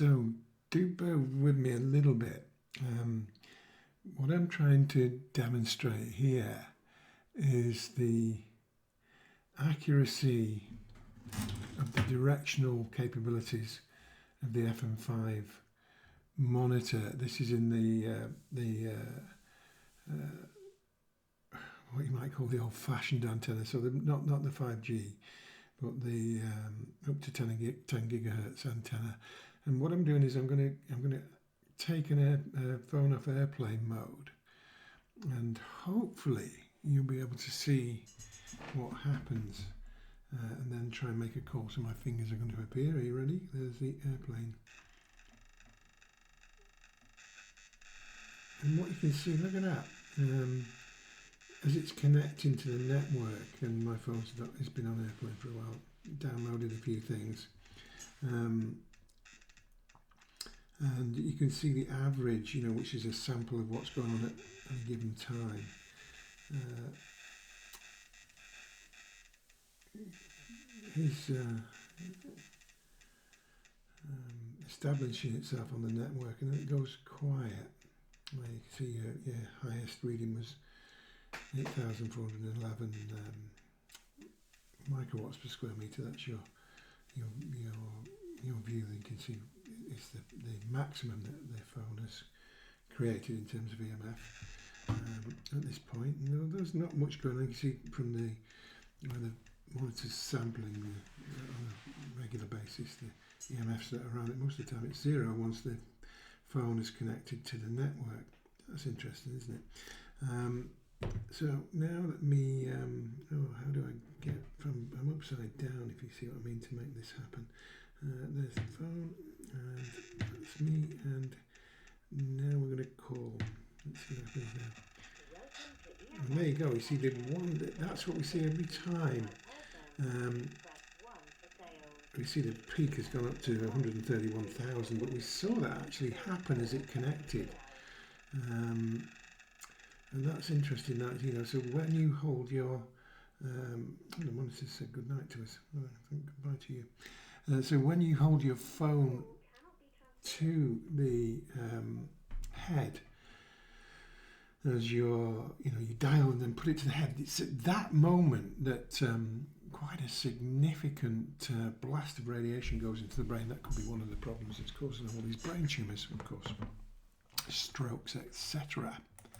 So do bear with me a little bit. What I'm trying to demonstrate here is the accuracy of the directional capabilities of the FM5 monitor. This is in the what you might call the old-fashioned antenna, so not the 5G, but the up to 10 gigahertz antenna. And what I'm doing is I'm going to take a phone off airplane mode, and hopefully you'll be able to see what happens, and then try and make a call. So my fingers are going to appear. Are you ready? There's the airplane. And what you can see, look at that, as it's connecting to the network, and my phone's has been on airplane for a while, downloaded a few things. And you can see the average, which is a sample of what's going on at any given time. Is establishing itself on the network, and then it goes quiet. Where you can see your highest reading was 8,411 microwatts per square meter. That's your view. That you can see is the maximum that the phone has created in terms of EMF at this point. No, there's not much going on. You can see from when the monitor's sampling on a regular basis the EMFs that are around it. Most of the time it's zero once the phone is connected to the network. That's interesting, isn't it? So now let me, how do I get I'm upside down, if you see what I mean, to make this happen. There's the phone, and that's me, and now we're going to call. Let's see what happens now. And there you go, you see the one, that's what we see every time. We see the peak has gone up to 131,000, but we saw that actually happen as it connected. And that's interesting, that, so when you hold your, the monitor said good night to us, I think goodbye to you. So when you hold your phone to the head, as you dial and then put it to the head, it's at that moment that quite a significant blast of radiation goes into the brain. That could be one of the problems that's causing all these brain tumours, of course, strokes, etc.